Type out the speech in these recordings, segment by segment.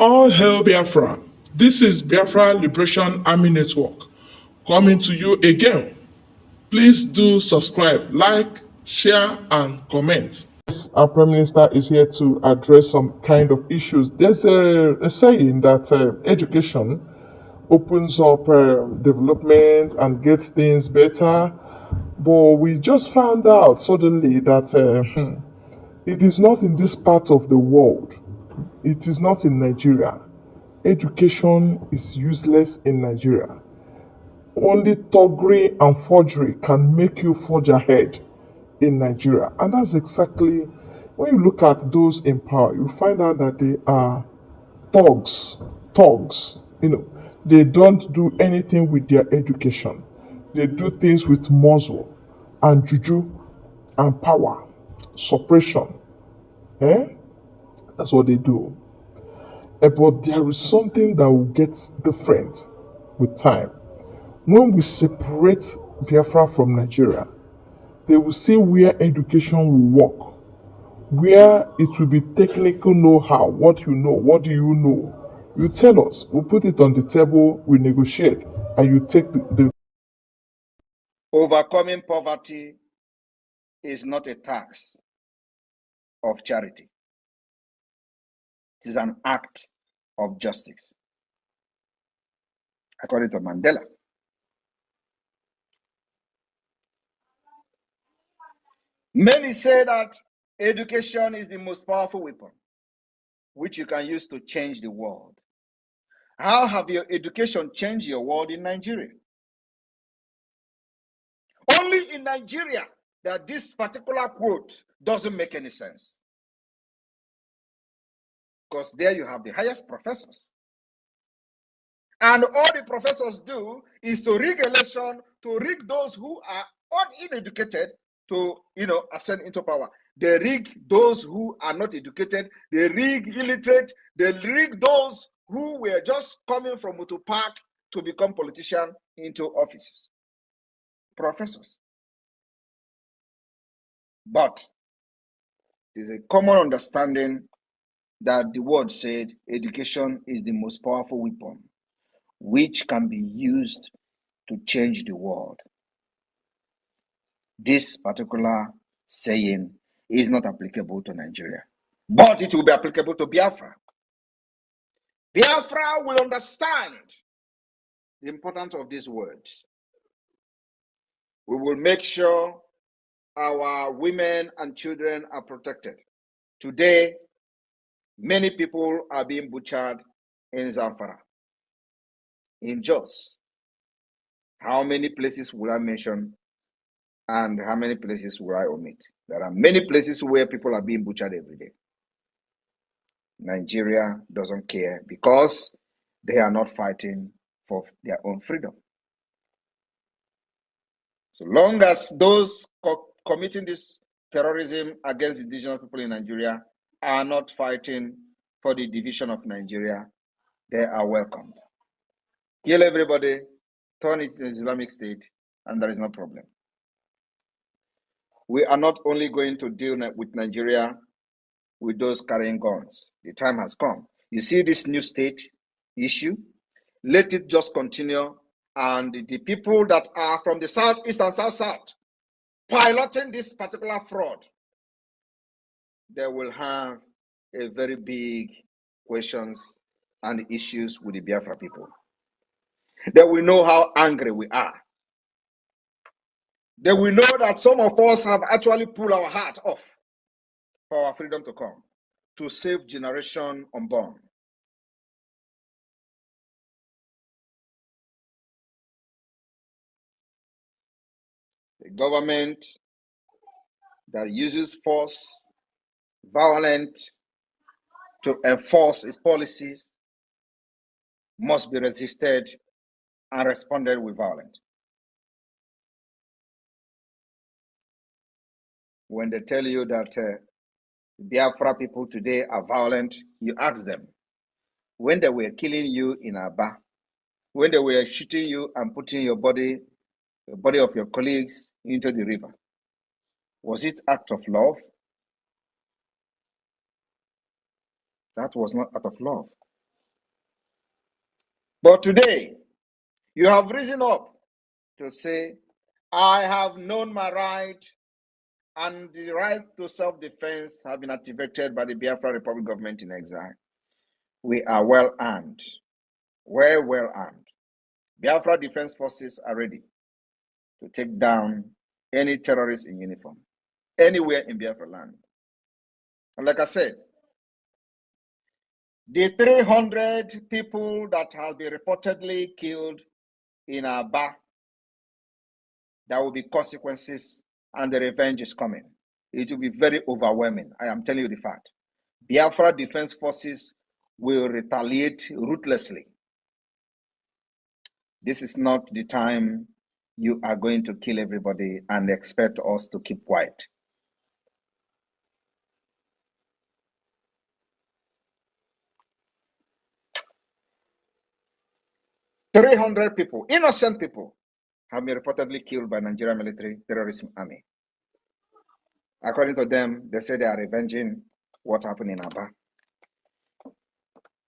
All hail Biafra. This is Biafra Liberation Army Network coming to you again. Please do subscribe, like, share, and comment. Yes, our Prime Minister is here to address some kind of issues. There's a saying that education opens up development and gets things better. But we just found out suddenly that it is not in this part of the world. It is not in Nigeria. Education is useless in Nigeria. Only thuggery and forgery can make you forge ahead in Nigeria. And that's exactly when you look at those in power, you find out that they are thugs. Thugs. They don't do anything with their education. They do things with muzzle and juju and power, suppression. Eh? That's what they do. But there is something that will get different with time. When we separate Biafra from Nigeria, they will see where education will work, where it will be technical know-how, what you know, what do you know. You tell us, we'll put it on the table, we negotiate, and you take the Overcoming poverty is not a tax of charity. It is an act of justice, according to Mandela. Many say that education is the most powerful weapon which you can use to change the world. How have your education changed your world in Nigeria? Only in Nigeria that this particular quote doesn't make any sense. Because there you have the highest professors. And all the professors do is to rig election, to rig those who are uneducated to, ascend into power. They rig those who are not educated. They rig illiterate. They rig those who were just coming from Mutu Park to become politicians into offices. Professors. But there's a common understanding that the word said education is the most powerful weapon which can be used to change the world. This particular saying is not applicable to Nigeria, but it will be applicable to Biafra. Biafra will understand the importance of these words. We will make sure our women and children are protected. Today, many people are being butchered in Zamfara, in Jos. How many places will I mention and how many places will I omit? There are many places where people are being butchered every day. Nigeria doesn't care because they are not fighting for their own freedom. So long as those committing this terrorism against indigenous people in Nigeria are not fighting for the division of Nigeria, they are welcomed. Kill everybody, turn it into Islamic State, and there is no problem. We are not only going to deal with Nigeria with those carrying guns. The time has come. You see this new state issue? Let it just continue. And the people that are from the southeast and south piloting this particular fraud, they will have a very big questions and issues with the Biafra people. They will know how angry we are. They will know that some of us have actually pulled our heart off for our freedom to come, to save generation unborn. The government that uses force, violence to enforce its policies must be resisted and responded with violence. When they tell you that Biafra people today are violent, you ask them, when they were killing you in Aba, when they were shooting you and putting the body of your colleagues into the river, was it act of love? That was not act of love. But today, you have risen up to say, I have known my right, and the right to self-defense have been activated by the Biafra Republic government in exile. We are well armed, well armed. Biafra Defense Forces are ready to take down any terrorist in uniform, anywhere in Biafra land. And like I said, the 300 people that have been reportedly killed in Aba, there will be consequences and the revenge is coming. It will be very overwhelming. I am telling you the fact. Biafra Defense Forces will retaliate ruthlessly. This is not the time you are going to kill everybody and expect us to keep quiet. "300 people, innocent people, have been reportedly killed by Nigerian military terrorism army. According to them, they say they are revenging what happened in Aba.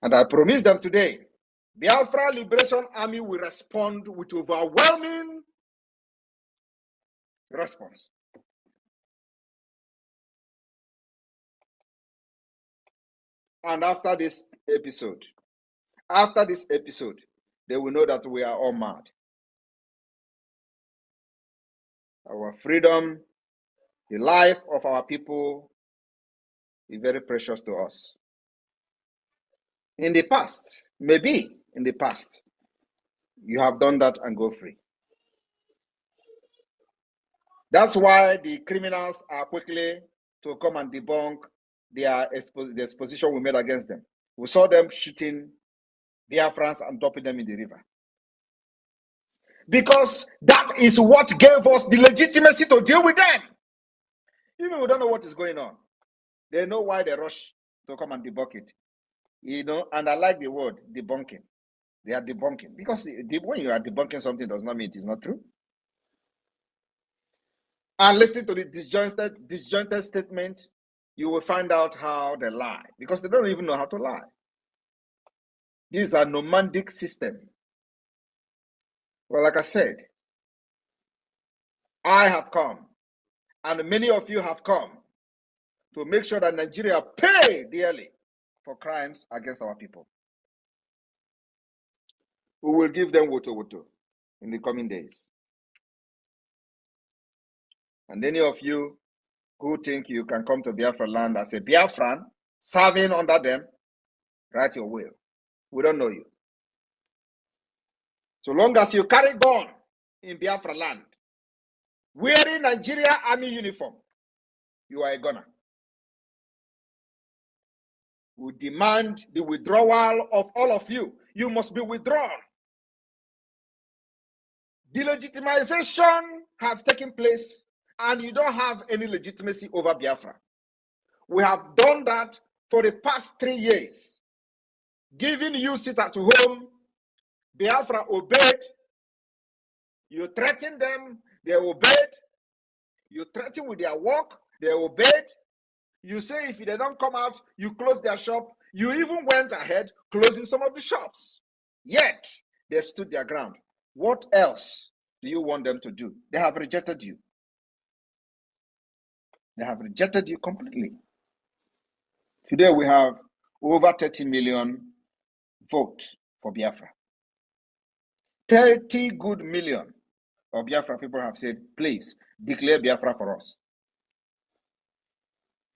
And I promise them today, Biafra Liberation Army will respond with overwhelming response. And after this episode, they will know that we are all mad. Our freedom, the life of our people is very precious to us. In the past, maybe in the past, you have done that and go free. That's why the criminals are quickly to come and debunk the exposition we made against them. We saw them shooting Biafrans and dumping them in the river. Because that is what gave us the legitimacy to deal with them. Even we don't know what is going on. They know why they rush to come and debunk it. And I like the word debunking. They are debunking. Because when you are debunking something, does not mean it is not true. And listening to the disjointed statement, you will find out how they lie. Because they don't even know how to lie. These are nomadic system. Well, like I said, I have come, and many of you have come to make sure that Nigeria pay dearly for crimes against our people. We will give them woto in the coming days. And any of you who think you can come to Biafra land as a Biafran, serving under them, write your will. We don't know you. So long as you carry gun in Biafra land, wearing Nigeria Army uniform, you are a gunner. We demand the withdrawal of all of you. You must be withdrawn. Delegitimization have taken place, and you don't have any legitimacy over Biafra. We have done that for the past 3 years. Giving you sit at home, Biafra obeyed. You threaten them, they obeyed. You threaten with their work, they obeyed. You say if they don't come out, you close their shop. You even went ahead closing some of the shops. Yet, they stood their ground. What else do you want them to do? They have rejected you. They have rejected you completely. Today, we have over 30 million votes for Biafra. 30 good million of Biafra people have said, please declare Biafra for us.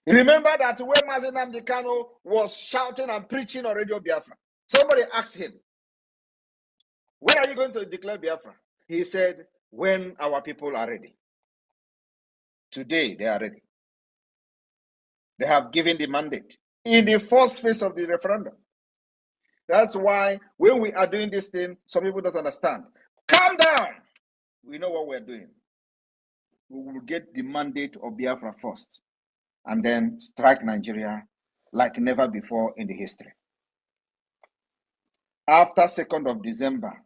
Remember that when Mazi Nnamdi Kanu was shouting and preaching on Radio Biafra, somebody asked him, when are you going to declare Biafra? He said, when our people are ready. Today, they are ready. They have given the mandate in the first phase of the referendum. That's why when we are doing this thing, some people don't understand. Calm down. We know what we're doing. We will get the mandate of Biafra first, and then strike Nigeria like never before in the history. After 2nd of December,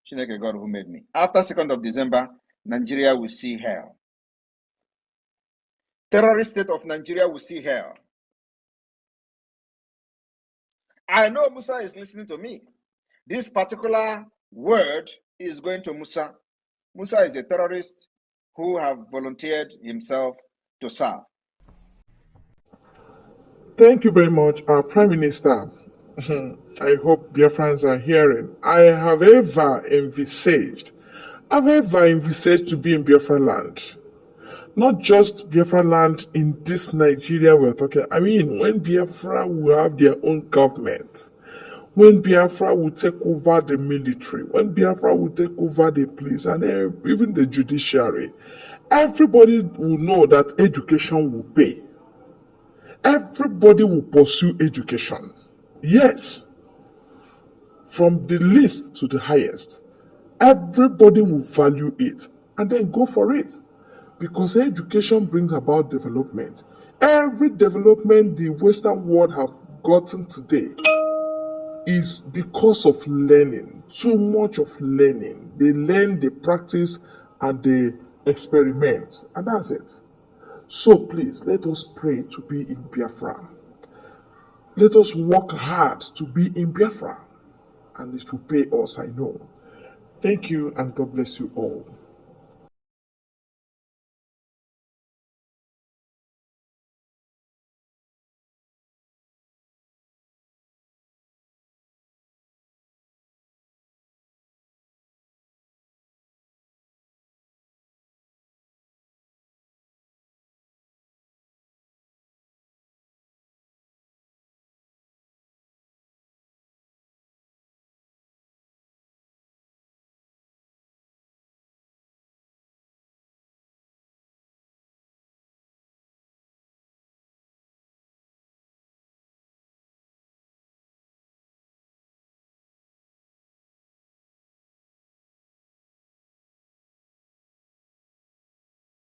Chineke God who made me. After 2nd of December, Nigeria will see hell. Terrorist state of Nigeria will see hell. I know Musa is listening to me. This particular word is going to Musa. Musa is a terrorist who have volunteered himself to serve. Thank you very much, our Prime Minister. I hope Biafrans are hearing. I've ever envisaged to be in Biafra land. Not just Biafra land in this Nigeria we're talking. I mean, when Biafra will have their own government, when Biafra will take over the military, when Biafra will take over the police and even the judiciary, everybody will know that education will pay. Everybody will pursue education. Yes, from the least to the highest. Everybody will value it and then go for it. Because education brings about development. Every development the Western world have gotten today is because of learning. Too much of learning. They learn, they practice, and they experiment. And that's it. So please, let us pray to be in Biafra. Let us work hard to be in Biafra. And it will pay us, I know. Thank you, and God bless you all.